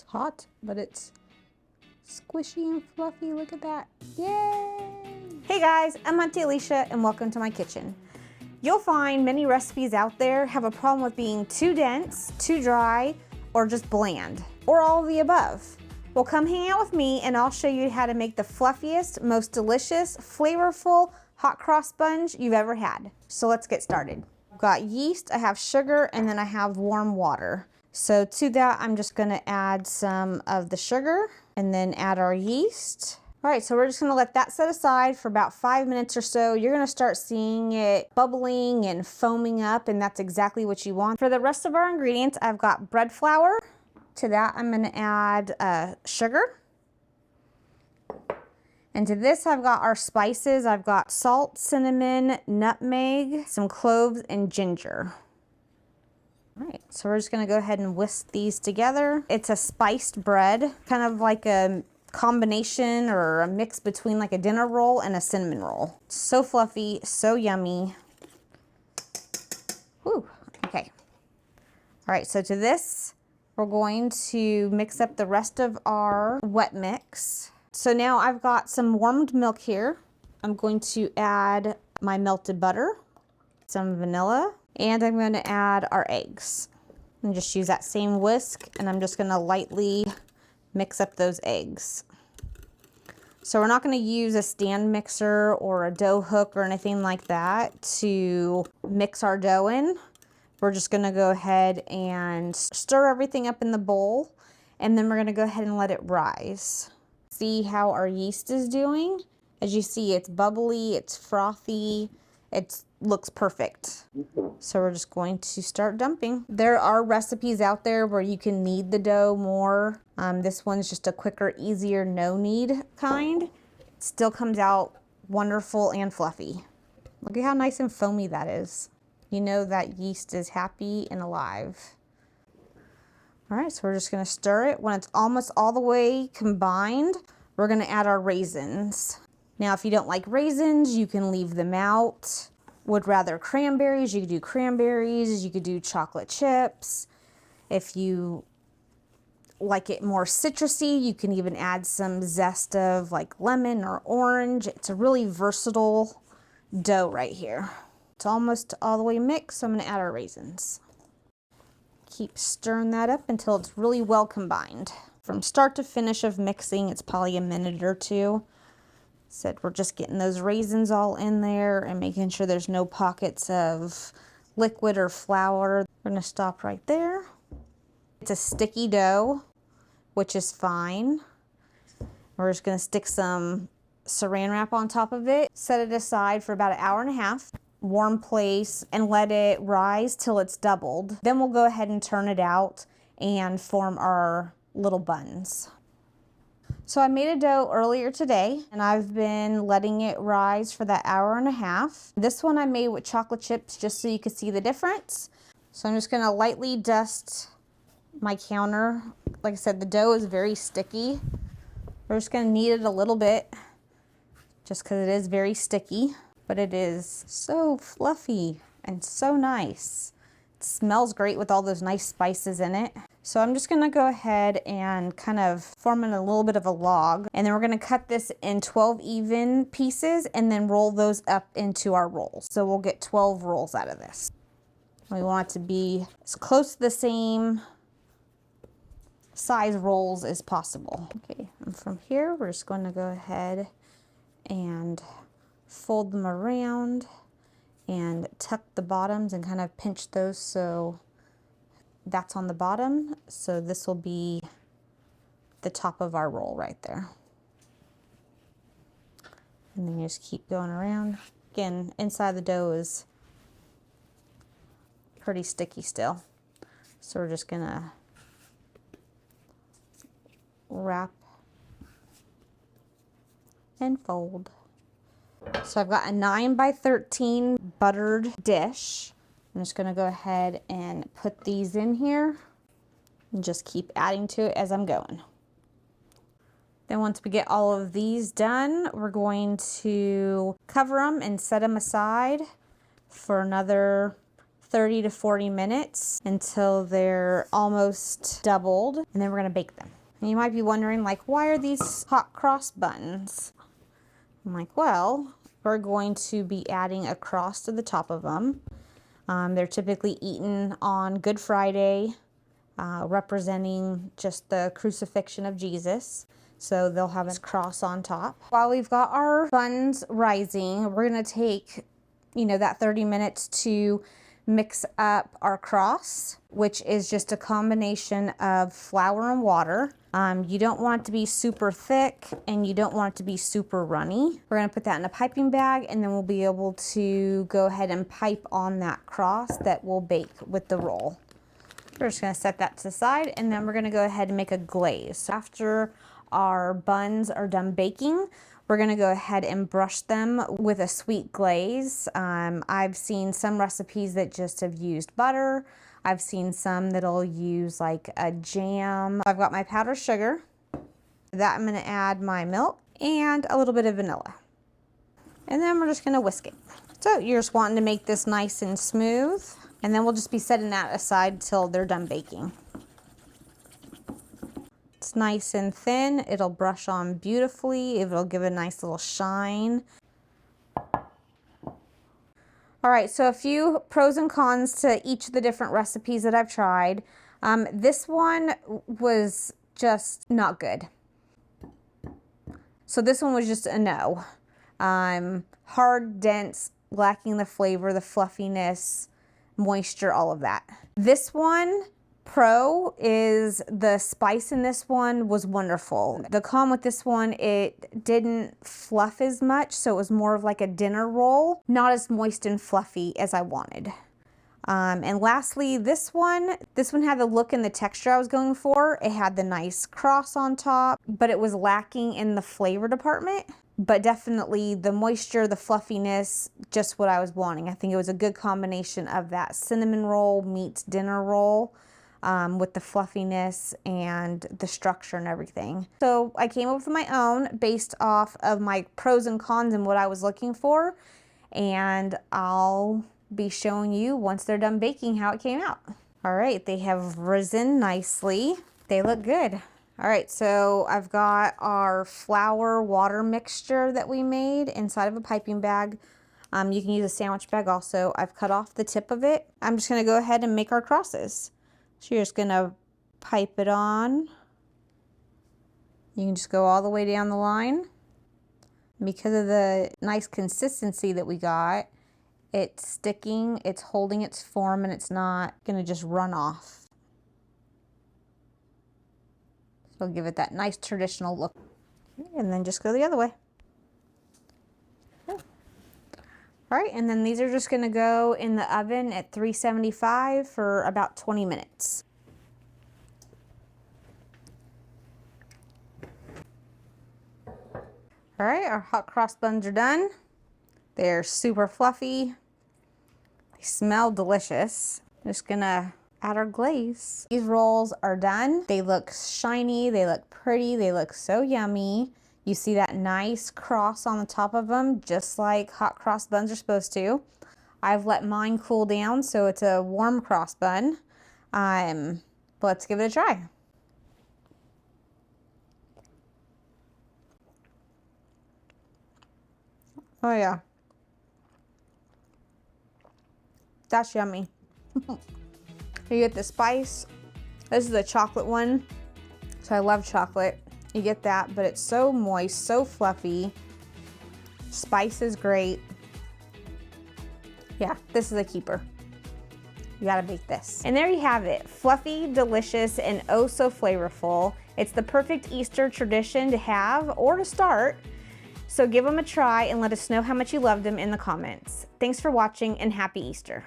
hot, but it's squishy and fluffy. Look at that. Yay! Hey guys, I'm Auntie Alicia and welcome to my kitchen. You'll find many recipes out there have a problem with being too dense, too dry, or just bland, or all of the above. Well, come hang out with me and I'll show you how to make the fluffiest, most delicious, flavorful hot cross buns you've ever had. So let's get started. I've got yeast, I have sugar, and then I have warm water. So to that, I'm just gonna add some of the sugar and then add our yeast. All right, so we're just gonna let that set aside for about 5 minutes or so. You're gonna start seeing it bubbling and foaming up, and that's exactly what you want. For the rest of our ingredients, I've got bread flour. To that, I'm gonna add sugar. And to this, I've got our spices. I've got salt, cinnamon, nutmeg, some cloves, and ginger. All right, so we're just gonna go ahead and whisk these together. It's a spiced bread, kind of like a combination or a mix between like a dinner roll and a cinnamon roll. So fluffy, so yummy. Whew, okay. All right, so to this, we're going to mix up the rest of our wet mix. So now I've got some warmed milk here. I'm going to add my melted butter, some vanilla, and I'm going to add our eggs. And just use that same whisk, and I'm just gonna lightly mix up those eggs. So we're not gonna use a stand mixer or a dough hook or anything like that to mix our dough in. We're just gonna go ahead and stir everything up in the bowl, and then we're gonna go ahead and let it rise. See how our yeast is doing? As you see, it's bubbly, it's frothy, it looks perfect. So we're just going to start dumping. There are recipes out there where you can knead the dough more. This one's just a quicker, easier, no knead kind. It still comes out wonderful and fluffy. Look at how nice and foamy that is. You know that yeast is happy and alive. All right, so we're just gonna stir it. When it's almost all the way combined, we're gonna add our raisins. Now, if you don't like raisins, you can leave them out. Would rather cranberries, you could do cranberries, you could do chocolate chips. If you like it more citrusy, you can even add some zest of like lemon or orange. It's a really versatile dough right here. It's almost all the way mixed, so I'm gonna add our raisins. Keep stirring that up until it's really well combined. From start to finish of mixing, it's probably a minute or two. Said we're just getting those raisins all in there and making sure there's no pockets of liquid or flour. We're gonna stop right there. It's a sticky dough, which is fine. We're just gonna stick some saran wrap on top of it, set it aside for about 1.5 hours, warm place, and let it rise till it's doubled. Then we'll go ahead and turn it out and form our little buns. So I made a dough earlier today and I've been letting it rise for that 1.5 hours. This one I made with chocolate chips just so you could see the difference. So I'm just gonna lightly dust my counter. Like I said, the dough is very sticky. We're just gonna knead it a little bit just because it is very sticky, but it is so fluffy and so nice. It smells great with all those nice spices in it. So I'm just gonna go ahead and kind of form in a little bit of a log, and then we're gonna cut this in 12 even pieces and then roll those up into our rolls. So we'll get 12 rolls out of this. We want it to be as close to the same size rolls as possible. Okay, and from here, we're just gonna go ahead and fold them around and tuck the bottoms and kind of pinch those so that's on the bottom. So this will be the top of our roll right there. And then you just keep going around. Again, inside the dough is pretty sticky still. So we're just gonna wrap and fold. So I've got a 9 by 13 buttered dish. I'm just gonna go ahead and put these in here and just keep adding to it as I'm going. Then once we get all of these done, we're going to cover them and set them aside for another 30 to 40 minutes until they're almost doubled, and then we're gonna bake them. And you might be wondering, like, why are these hot cross buns? I'm like, well, we're going to be adding a cross to the top of them. They're typically eaten on Good Friday, representing just the crucifixion of Jesus. So they'll have a cross on top. While we've got our buns rising, we're gonna take, that 30 minutes to mix up our cross, which is just a combination of flour and water. You don't want it to be super thick and you don't want it to be super runny. We're gonna put that in a piping bag, and then we'll be able to go ahead and pipe on that cross that we'll bake with the roll. We're just gonna set that to the side, and then we're gonna go ahead and make a glaze. So after our buns are done baking, we're gonna go ahead and brush them with a sweet glaze. I've seen some recipes that just have used butter. I've seen some that'll use like a jam. I've got my powdered sugar. That I'm gonna add my milk and a little bit of vanilla. And then we're just gonna whisk it. So you're just wanting to make this nice and smooth, and then we'll just be setting that aside till they're done baking. It's nice and thin. It'll brush on beautifully. It'll give a nice little shine. All right, so a few pros and cons to each of the different recipes that I've tried. This one was just not good. So this one was just a no. Hard, dense, lacking the flavor, the fluffiness, moisture, all of that. This one, pro, is the spice in this one was wonderful. The con with this one, it didn't fluff as much, so it was more of like a dinner roll, not as moist and fluffy as I wanted. And lastly, this one had the look and the texture I was going for. It had the nice cross on top, but it was lacking in the flavor department. But definitely the moisture, the fluffiness, just what I was wanting. I think it was a good combination of that cinnamon roll meets dinner roll. With the fluffiness and the structure and everything. So I came up with my own based off of my pros and cons and what I was looking for, and I'll be showing you once they're done baking how it came out. All right, they have risen nicely. They look good. All right, so I've got our flour water mixture that we made inside of a piping bag. You can use a sandwich bag also. I've cut off the tip of it. I'm just gonna go ahead and make our crosses. So you're just gonna pipe it on. You can just go all the way down the line. Because of the nice consistency that we got, it's sticking, it's holding its form, and it's not gonna just run off. So give it that nice traditional look. And then just go the other way. All right, and then these are just gonna go in the oven at 375 for about 20 minutes. All right, our hot cross buns are done. They're super fluffy. They smell delicious. I'm just gonna add our glaze. These rolls are done. They look shiny, they look pretty, they look so yummy. You see that nice cross on the top of them, just like hot cross buns are supposed to. I've let mine cool down, so it's a warm cross bun. Let's give it a try. Oh yeah. That's yummy. You get the spice. This is the chocolate one, so I love chocolate. You get that, but it's so moist, so fluffy. Spice is great. Yeah, this is a keeper. You gotta bake this. And there you have it, fluffy, delicious, and oh so flavorful. It's the perfect Easter tradition to have or to start. So give them a try and let us know how much you loved them in the comments. Thanks for watching and happy Easter.